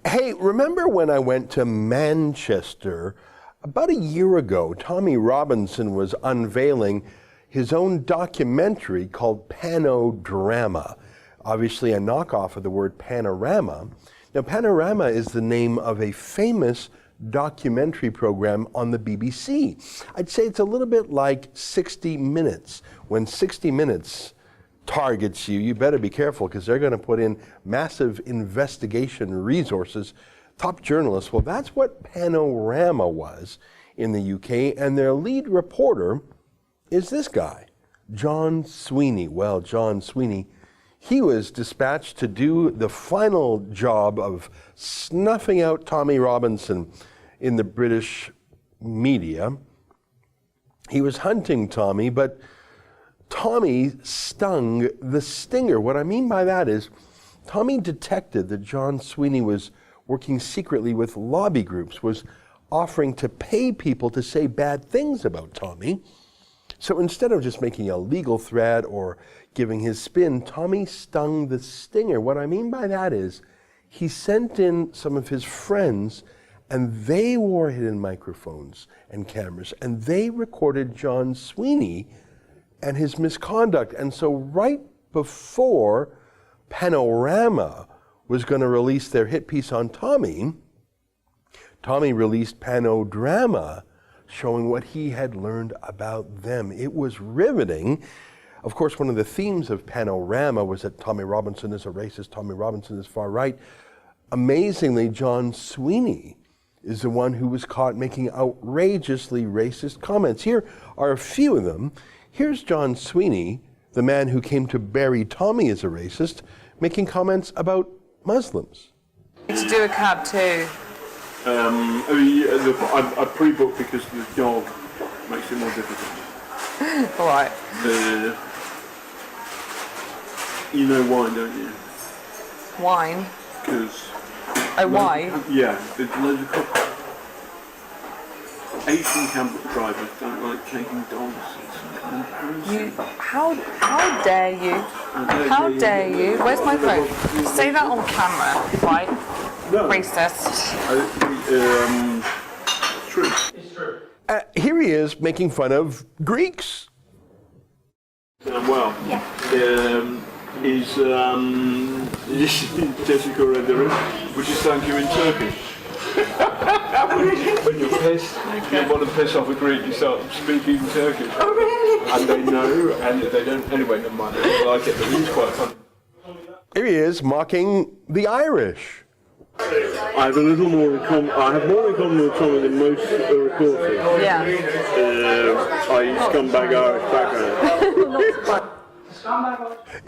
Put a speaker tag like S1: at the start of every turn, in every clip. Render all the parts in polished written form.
S1: Hey, remember when I went to Manchester about a year ago? Tommy Robinson was unveiling his own documentary called Panodrama, obviously a knockoff of the word panorama. Now, Panorama is the name of a famous documentary program on the BBC. I'd say it's a little bit like 60 Minutes. When 60 Minutes targets you, you better be careful because they're going to put in massive investigation resources, top journalists. Well, that's what Panorama was in the UK, and their lead reporter is this guy, John Sweeney. Well, John Sweeney, he was dispatched to do the final job of snuffing out Tommy Robinson in the British media. He was hunting Tommy, but Tommy stung the stinger. What I mean by that is Tommy detected that John Sweeney was working secretly with lobby groups, was offering to pay people to say bad things about Tommy. So instead of just making a legal threat or giving his spin, Tommy stung the stinger. What I mean by that is he sent in some of his friends and they wore hidden microphones and cameras and they recorded John Sweeney and his misconduct. And so right before Panorama was going to release their hit piece on Tommy, Tommy released Panodrama, showing what he had learned about them. It was riveting. Of course, one of the themes of Panorama was that Tommy Robinson is a racist, Tommy Robinson is far right. Amazingly, John Sweeney is the one who was caught making outrageously racist comments. Here are a few of them. Here's John Sweeney, the man who came to bury Tommy as a racist, making comments about Muslims.
S2: To do a cab too.
S3: I pre-booked because the dog makes it more difficult.
S2: All right.
S3: You know wine, don't you?
S2: Wine?
S3: Because...
S2: Oh, why?
S3: Yeah, there's loads of Asian cab drivers don't like taking dogs.
S2: How dare you? How dare you? Where's my phone? Say that on camera, right?
S3: No.
S2: Racist.
S3: It's true.
S4: It's true.
S1: Here he is making fun of Greeks.
S3: Is Jessica Redder, which is thank you in Turkish. When you're pissed, you want to piss off a Greek, you start speaking Turkish.
S2: Oh, really?
S3: And they know, and they don't. Anyway, never mind. I like it, but it's quite fun.
S1: Here he is mocking the Irish.
S3: I have a little more in common. I have more in common with Tommy than most reporters.
S2: Yeah.
S3: I scumbag Irish background.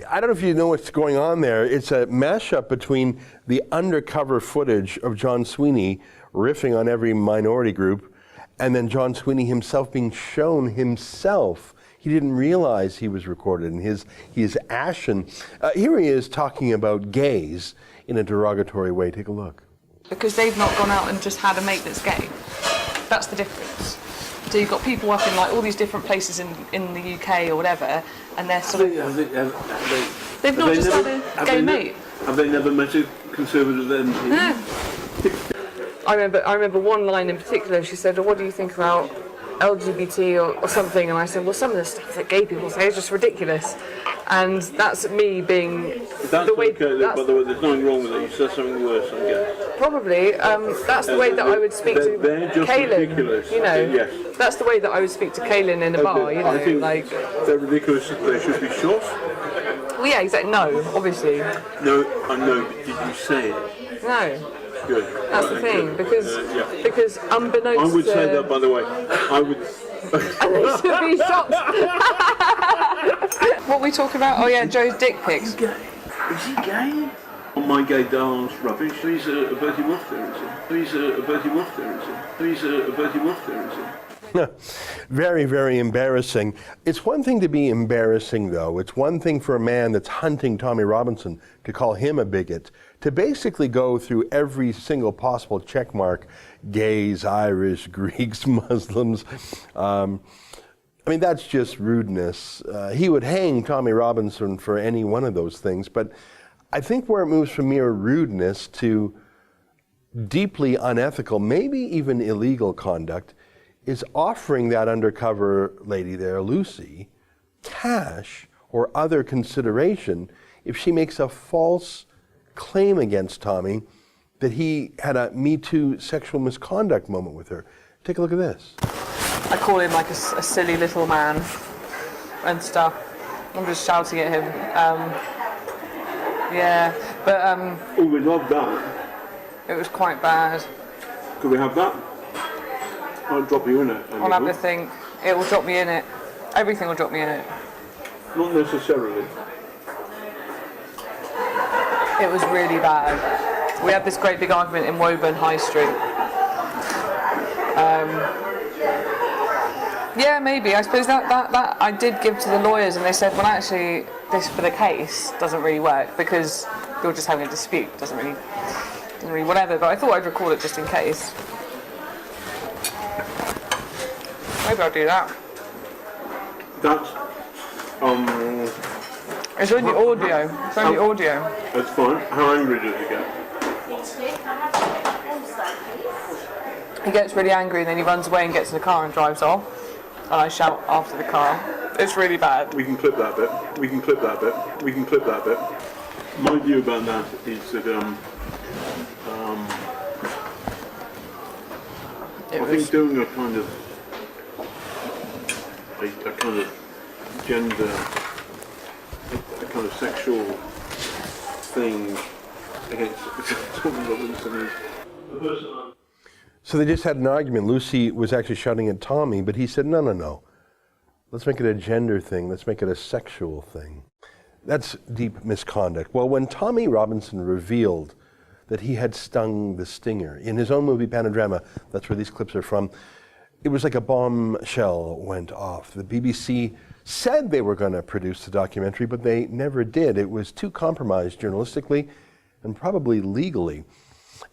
S1: I don't know if you know what's going on there. It's a mashup between the undercover footage of John Sweeney riffing on every minority group and then John Sweeney himself being shown himself. He didn't realize he was recorded, and he is ashen. Here he is talking about gays in a derogatory way. Take a look.
S2: Because they've not gone out and just had a mate that's gay. That's the difference. So you've got people up in like all these different places in the UK or whatever, and they're sort of... They've not just had a gay mate.
S3: Have they never met a conservative MP?
S2: No. I remember one line in particular. She said, "Oh, what do you think about LGBT or something?" And I said, "Well, some of the stuff that gay people say is just ridiculous." And that's me being
S3: that's
S2: the way.
S3: Okay, by the way, there's nothing wrong with it. You said something worse, I guess.
S2: Probably. That's the way that I would speak to Kaylin.
S3: Ridiculous.
S2: You know,
S3: yes.
S2: That's the way that I would speak to Kaylin in a bar. You know,
S3: I think
S2: like
S3: they're ridiculous. They should be shot.
S2: Well, yeah, exactly. No, obviously.
S3: No, I know. But did you say it?
S2: No.
S3: Good.
S2: That's the thing, because unbeknownst
S3: I would say that, by the way. I would.
S2: And they should be shot. What are we talking about? Oh yeah, Joe's dick pics.
S3: Is he gay? Oh, my gay darling's rubbish. He's a Bertie Wolf there, is he? He's a Bertie Wolf there, is he? He's a Bertie Wolf there, is he?
S1: Very, very embarrassing. It's one thing to be embarrassing, though. It's one thing for a man that's hunting Tommy Robinson to call him a bigot, to basically go through every single possible check mark, gays, Irish, Greeks, Muslims. I mean, that's just rudeness. He would hang Tommy Robinson for any one of those things, but I think where it moves from mere rudeness to deeply unethical, maybe even illegal conduct, is offering that undercover lady there, Lucy, cash or other consideration if she makes a false claim against Tommy that he had a Me Too sexual misconduct moment with her. Take a look at this.
S2: I call him like a silly little man and stuff. I'm just shouting at him.
S3: Oh, we love that.
S2: It was quite bad.
S3: Could we have that? I'll drop you in it.
S2: I'll have a think. It will drop me in it. Everything will drop me in it.
S3: Not necessarily.
S2: It was really bad. We had this great big argument in Woburn High Street. Yeah, maybe. I suppose that I did give to the lawyers, and they said, well, actually, this for the case doesn't really work because you're just having a dispute. Doesn't really whatever. But I thought I'd record it just in case. Maybe I'll do that.
S3: That's
S2: It's only audio. It's only audio.
S3: That's fine. How angry does he get?
S2: He gets really angry and then he runs away and gets in the car and drives off. And I shout after the car. It's really bad.
S3: We can clip that bit. We can clip that bit. We can clip that bit. My view about that is that I think doing a kind of gender, a kind of sexual thing against Tommy Robinson is the person.
S1: So they just had an argument. Lucy was actually shouting at Tommy, but he said, no. Let's make it a gender thing. Let's make it a sexual thing. That's deep misconduct. Well, when Tommy Robinson revealed that he had stung the stinger in his own movie Panodrama, that's where these clips are from, it was like a bombshell went off. The BBC said they were going to produce the documentary, but they never did. It was too compromised journalistically and probably legally.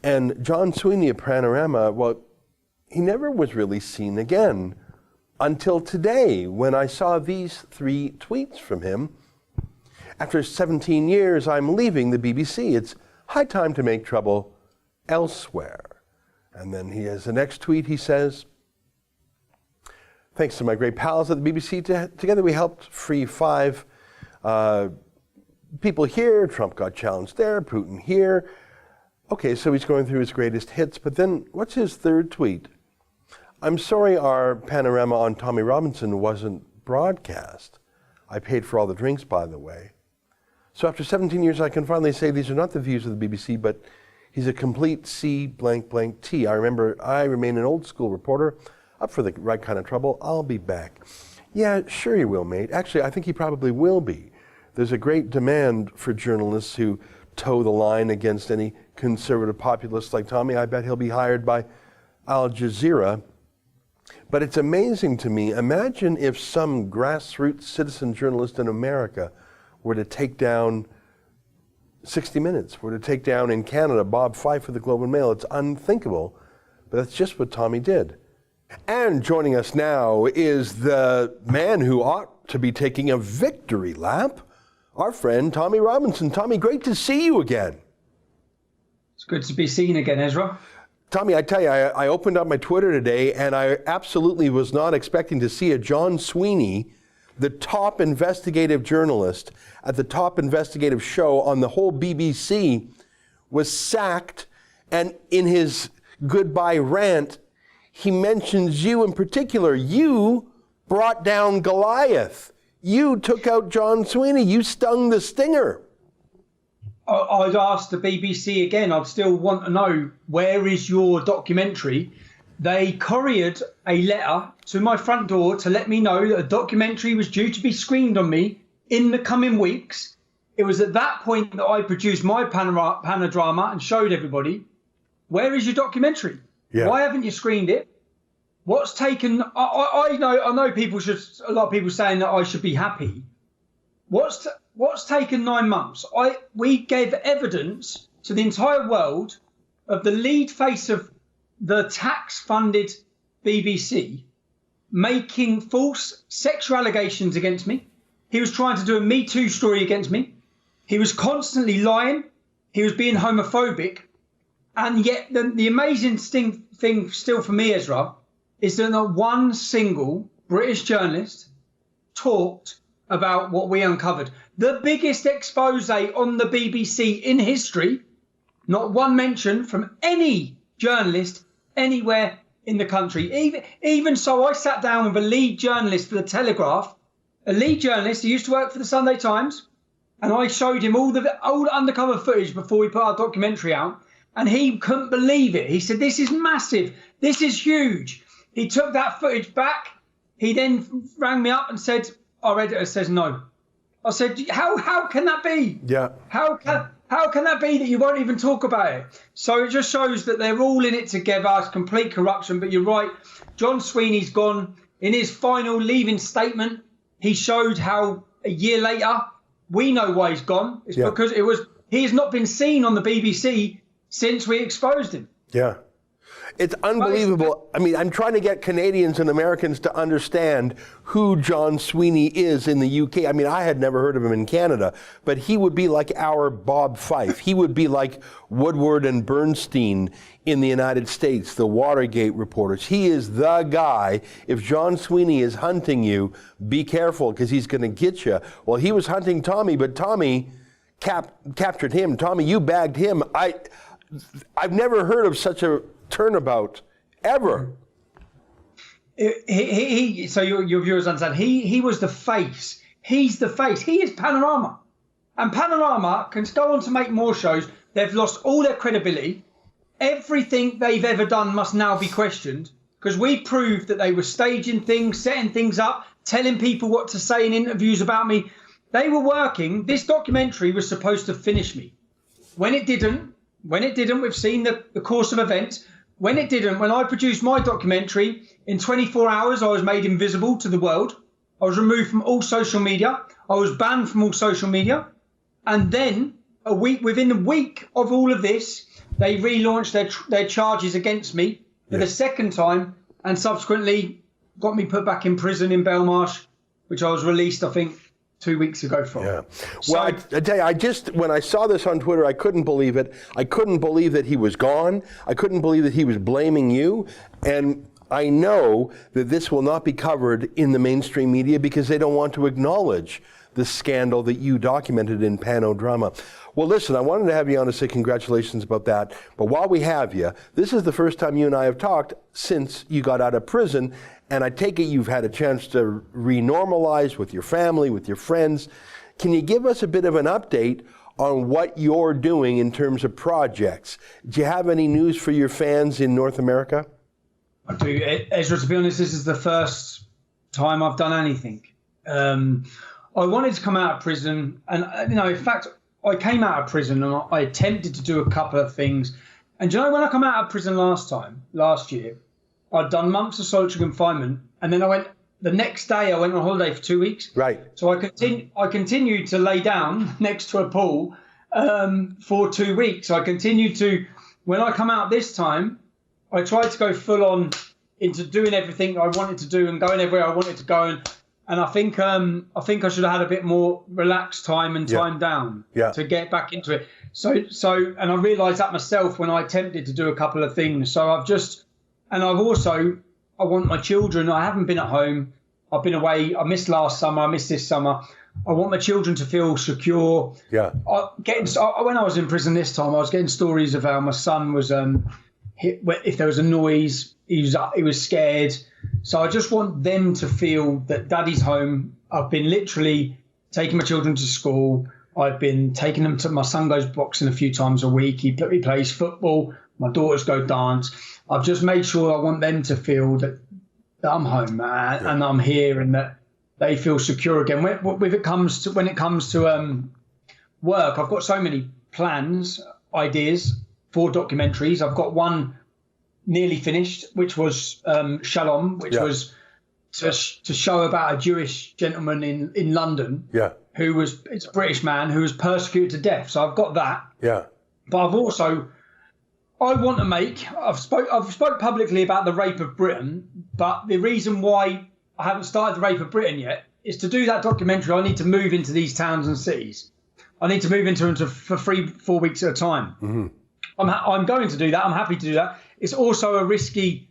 S1: And John Sweeney of Panorama, well, he never was really seen again until today when I saw these 3 tweets from him. After 17 years, I'm leaving the BBC. It's high time to make trouble elsewhere. And then he has the next tweet, he says, thanks to my great pals at the BBC, together we helped free 5 people here. Trump got challenged there, Putin here. Okay, so he's going through his greatest hits, but then what's his 3rd tweet? I'm sorry our panorama on Tommy Robinson wasn't broadcast. I paid for all the drinks, by the way. So after 17 years, I can finally say these are not the views of the BBC, but he's a complete C*T. I remain an old school reporter, up for the right kind of trouble. I'll be back. Yeah, sure you will, mate. Actually, I think he probably will be. There's a great demand for journalists who toe the line against any conservative populists like Tommy. I bet he'll be hired by Al Jazeera. But it's amazing to me. Imagine if some grassroots citizen journalist in America were to take down 60 Minutes, were to take down in Canada Bob Fife of the Globe and Mail. It's unthinkable, but that's just what Tommy did. And joining us now is the man who ought to be taking a victory lap, our friend Tommy Robinson. Tommy, great to see you again.
S4: It's good to be seen again, Ezra.
S1: Tommy, I tell you, I opened up my Twitter today and I absolutely was not expecting to see a John Sweeney, the top investigative journalist at the top investigative show on the whole BBC, was sacked, and in his goodbye rant, he mentions you in particular. You brought down Goliath. You took out John Sweeney. You stung the stinger.
S4: I'd ask the BBC again. I'd still want to know, where is your documentary? They couriered a letter to my front door to let me know that a documentary was due to be screened on me in the coming weeks. It was at that point that I produced my panodrama and showed everybody. Where is your documentary?
S1: Yeah.
S4: Why haven't you screened it? What's taken? I know people should. A lot of people saying that I should be happy. What's taken 9 months? We gave evidence to the entire world of the lead face of the tax-funded BBC making false sexual allegations against me. He was trying to do a Me Too story against me. He was constantly lying. He was being homophobic. And yet the amazing thing still for me, Ezra, is that not one single British journalist talked about what we uncovered. The biggest expose on the BBC in history, not one mention from any journalist anywhere in the country. Even so, I sat down with a lead journalist for the Telegraph, a lead journalist who used to work for the Sunday Times, and I showed him all the old undercover footage before we put our documentary out, and he couldn't believe it. He said, "This is massive. This is huge." He took that footage back. He then rang me up and said, "Our editor says no." I said, "How can that be?
S1: Yeah.
S4: How can that be that you won't even talk about it?" So it just shows that they're all in it together. It's complete corruption. But you're right. John Sweeney's gone. In his final leaving statement, he showed how a year later, we know why he's gone. It's because he has not been seen on the BBC since we exposed him.
S1: Yeah. It's unbelievable. I mean, I'm trying to get Canadians and Americans to understand who John Sweeney is in the UK. I mean, I had never heard of him in Canada, but he would be like our Bob Fife. He would be like Woodward and Bernstein in the United States, the Watergate reporters. He is the guy. If John Sweeney is hunting you, be careful because he's going to get you. Well, he was hunting Tommy, but Tommy captured him. Tommy, you bagged him. I've never heard of such a turnabout ever.
S4: So your viewers understand. He was the face. He's the face. He is Panorama, and Panorama can go on to make more shows. They've lost all their credibility. Everything they've ever done must now be questioned because we proved that they were staging things, setting things up, telling people what to say in interviews about me. They were working. This documentary was supposed to finish me. When it didn't, we've seen the course of events. When it didn't, when I produced my documentary, in 24 hours, I was made invisible to the world. I was removed from all social media. I was banned from all social media. And then within a week of all of this, they relaunched their charges against me for the second time and subsequently got me put back in prison in Belmarsh, which I was released, I think, 2 weeks ago from.
S1: Yeah. Well, I tell you, when I saw this on Twitter, I couldn't believe it. I couldn't believe that he was gone. I couldn't believe that he was blaming you. And I know that this will not be covered in the mainstream media because they don't want to acknowledge the scandal that you documented in Panodrama. Well, listen, I wanted to have you on to say congratulations about that. But while we have you, this is the first time you and I have talked since you got out of prison. And I take it you've had a chance to renormalize with your family, with your friends. Can you give us a bit of an update on what you're doing in terms of projects? Do you have any news for your fans in North America?
S4: I do. Ezra, to be honest, this is the first time I've done anything. I wanted to come out of prison. And, in fact, I came out of prison and I attempted to do a couple of things. And when I come out of prison last year, I'd done months of solitary confinement, and then the next day I went on holiday for 2 weeks.
S1: Right.
S4: So I continued to lay down next to a pool for 2 weeks. I continued to, when I come out this time, I tried to go full on into doing everything I wanted to do and going everywhere I wanted to go. And I think I should have had a bit more relaxed time and time down to get back into it. So and I realised that myself when I attempted to do a couple of things. So I want my children. I haven't been at home. I've been away. I missed last summer. I missed this summer. I want my children to feel secure. Yeah. When I was in prison this time, I was getting stories of how my son was. If there was a noise, he was scared. So I just want them to feel that Daddy's home. I've been literally taking my children to school. I've been taking them to. My son goes boxing a few times a week. He plays football. My daughters go dance. I've just made sure I want them to feel that I'm home and I'm here and that they feel secure again. When it comes to work, I've got so many plans, ideas for documentaries. I've got one nearly finished, which was Shalom, which was to show about a Jewish gentleman in London it's a British man who was persecuted to death. So I've got that. Yeah. But I've also... I've spoke publicly about the rape of Britain, but the reason why I haven't started the rape of Britain yet is to do that documentary. I need to move into these towns and cities. I need to move into them for 3-4 weeks at a time. Mm-hmm. I'm going to do that. I'm happy to do that. It's also a risky.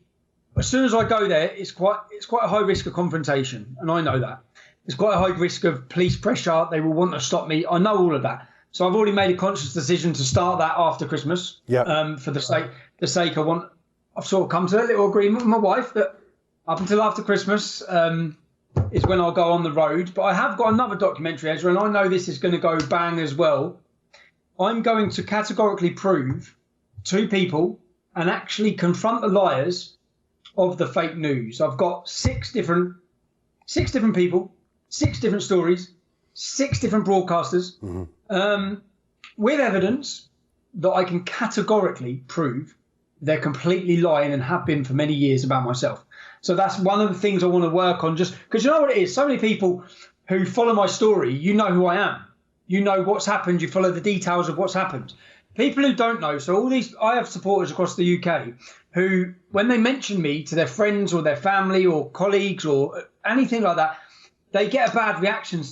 S4: As soon as I go there, it's quite a high risk of confrontation, and I know that. It's quite a high risk of police pressure. They will want to stop me. I know all of that. So I've already made a conscious decision to start that after Christmas.
S1: Yeah.
S4: For the sake I've sort of come to a little agreement with my wife that up until after Christmas is when I'll go on the road. But I have got another documentary, Ezra, and I know this is going to go bang as well. I'm going to categorically prove to people and actually confront the liars of the fake news. I've got six different people, 6 different stories, 6 different broadcasters, with evidence that I can categorically prove they're completely lying and have been for many years about myself. So that's one of the things I want to work on, just because you know what it is? So many people who follow my story, you know who I am. You know what's happened. You follow the details of what's happened. People who don't know, so I have supporters across the UK who, when they mention me to their friends or their family or colleagues or anything like that, they get a bad reaction.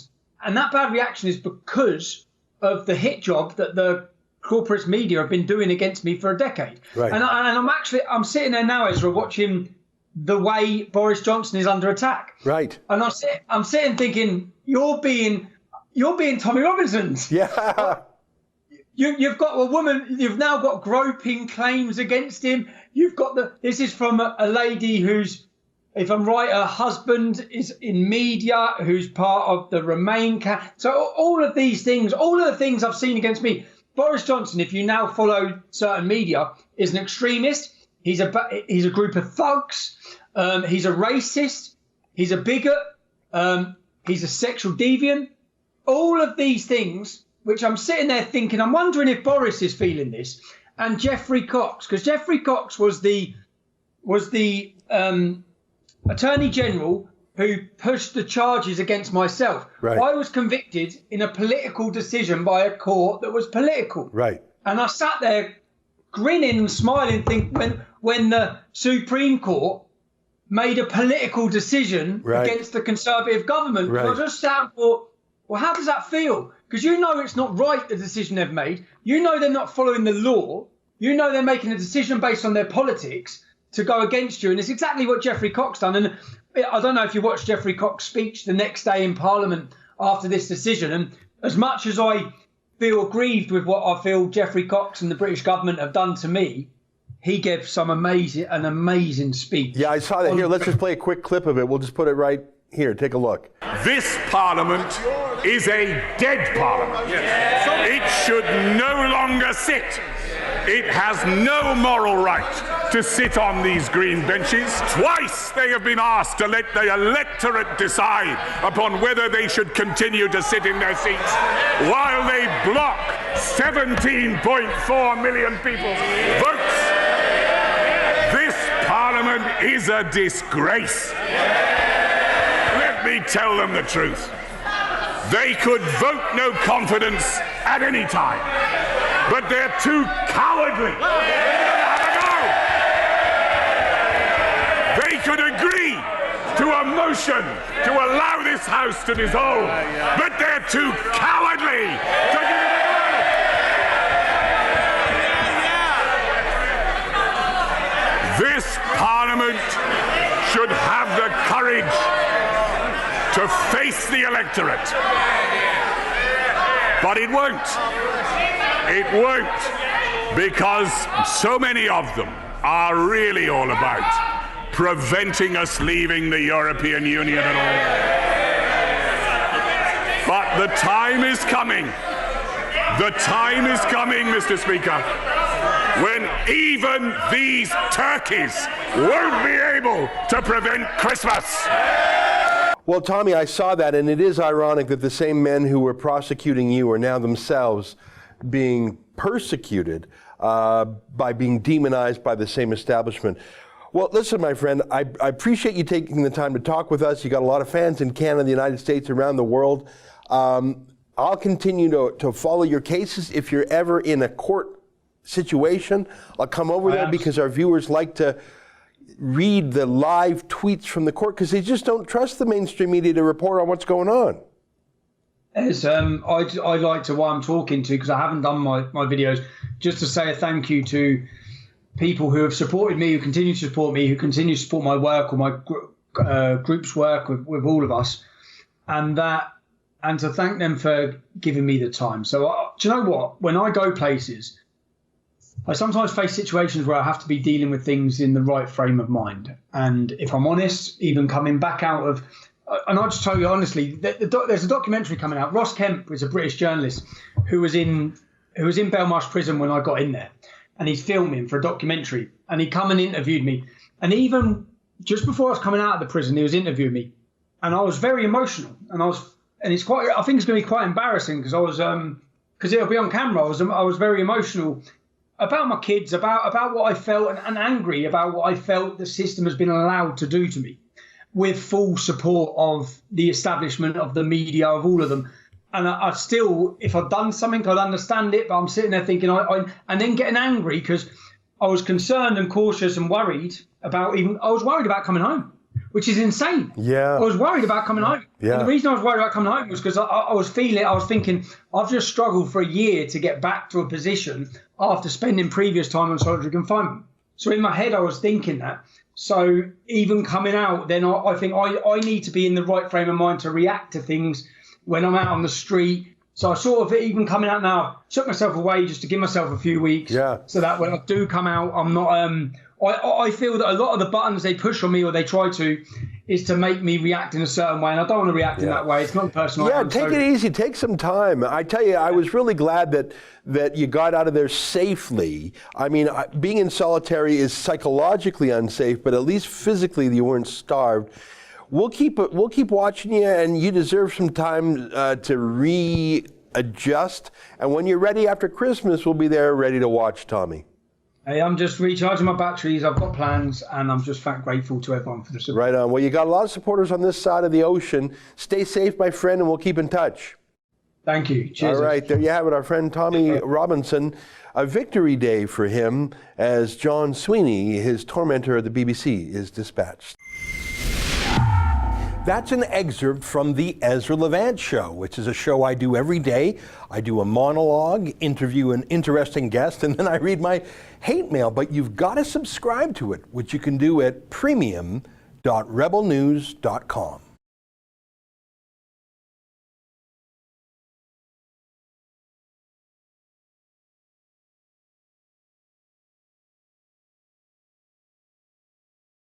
S4: And that bad reaction is because of the hit job that the corporate media have been doing against me for a decade. Right. And I'm sitting there now, Ezra, watching the way Boris Johnson is under attack. Right. And I'm sitting thinking, you're being Tommy Robinson's. Yeah. You've got a woman. You've now got groping claims against him. You've got this is from a lady who's, if I'm right, her husband is in media, who's part of the Remain camp. So all of these things, all of the things I've seen against me. Boris Johnson, if you now follow certain media, is an extremist. He's a group of thugs. He's a racist. He's a bigot. He's a sexual deviant. All of these things, which I'm sitting there thinking, I'm wondering if Boris is feeling this, and Geoffrey Cox, because Geoffrey Cox was the Attorney General who pushed the charges against myself. Right. I was convicted in a political decision by a court that was political. Right. And I sat there grinning and smiling, thinking when the Supreme Court made a political decision against the Conservative government, I just sat and thought, well, how does that feel? Because you know it's not right, the decision they've made. You know they're not following the law. You know they're making a decision based on their politics to go against you. And it's exactly what Geoffrey Cox done. And I don't know if you watched Geoffrey Cox's speech the next day in Parliament after this decision. And as much as I feel aggrieved with what I feel Geoffrey Cox and the British government have done to me, he gave an amazing speech. Yeah, I saw that. Here, let's just play a quick clip of it. We'll just put it right here. Take a look.
S5: This Parliament is a dead Parliament. It should no longer sit. It has no moral right to sit on these green benches. Twice they have been asked to let the electorate decide upon whether they should continue to sit in their seats, while they block 17.4 million people's votes. This Parliament is a disgrace. Let me tell them the truth. They could vote no confidence at any time, but they're too cowardly. They could agree to a motion to allow this House to dissolve, but they're too cowardly to give it a go. This Parliament should have the courage to face the electorate. But it won't. It won't, because so many of them are really all about preventing us leaving the European Union at all. But the time is coming. The time is coming, Mr. Speaker, when even these turkeys won't be able to prevent Christmas.
S1: Well, Tommy, I saw that, and it is ironic that the same men who were prosecuting you are now themselves being persecuted by being demonized by the same establishment. Well, listen, my friend, I appreciate you taking the time to talk with us. You got a lot of fans in Canada, the United States, around the world. I'll continue to follow your cases. If you're ever in a court situation, I'll come over there because our viewers like to read the live tweets from the court because they just don't trust the mainstream media to report on what's going on. As I like to, why I'm talking to, because I haven't done my videos,
S4: just to say a thank you to people who have supported me, who continue to support me, who continue to support my work or my group's work with all of us, and to thank them for giving me the time. So do you know what? When I go places, I sometimes face situations where I have to be dealing with things in the right frame of mind. And if I'm honest, even coming back out of, and I'll just tell you honestly, there's a documentary coming out. Ross Kemp is a British journalist who was in Belmarsh prison when I got in there, and he's filming for a documentary. And he come and interviewed me. And even just before I was coming out of the prison, he was interviewing me, and I was very emotional. And I think it's going to be quite embarrassing because because it'll be on camera. I was very emotional about my kids, about what I felt, and angry about what I felt the system has been allowed to do to me, with full support of the establishment, of the media, of all of them. And I still, if I'd done something, I'd understand it, but I'm sitting there thinking, and then getting angry because I was concerned and cautious and worried I was worried about coming home, which is insane.
S1: Yeah.
S4: I was worried about coming home.
S1: Yeah.
S4: And the reason I was worried about coming home was because I was thinking, I've just struggled for a year to get back to a position after spending previous time on solitary confinement. So in my head, I was thinking that. So even coming out, then I think I need to be in the right frame of mind to react to things when I'm out on the street. So I sort of, even coming out now, took myself away just to give myself a few weeks.
S1: Yeah.
S4: So that when I do come out, I'm not, I feel that a lot of the buttons they push on me, or they try to, is to make me react in a certain way. And I don't want to react in that way. It's not personal.
S1: Yeah, take it easy. Take some time. I tell you, I was really glad that you got out of there safely. I mean, being in solitary is psychologically unsafe, but at least physically you weren't starved. We'll keep watching you, and you deserve some time to readjust. And when you're ready after Christmas, we'll be there ready to watch Tommy.
S4: Hey, I'm just recharging my batteries. I've got plans, and I'm just grateful to everyone for the support.
S1: Right on. Well, you got a lot of supporters on this side of the ocean. Stay safe, my friend, and we'll keep in touch.
S4: Thank you. Cheers.
S1: All right, there you have it, our friend Tommy Robinson. A victory day for him as John Sweeney, his tormentor of the BBC, is dispatched. That's an excerpt from the Ezra Levant Show, which is a show I do every day. I do a monologue, interview an interesting guest, and then I read my hate mail. But you've got to subscribe to it, which you can do at premium.rebelnews.com.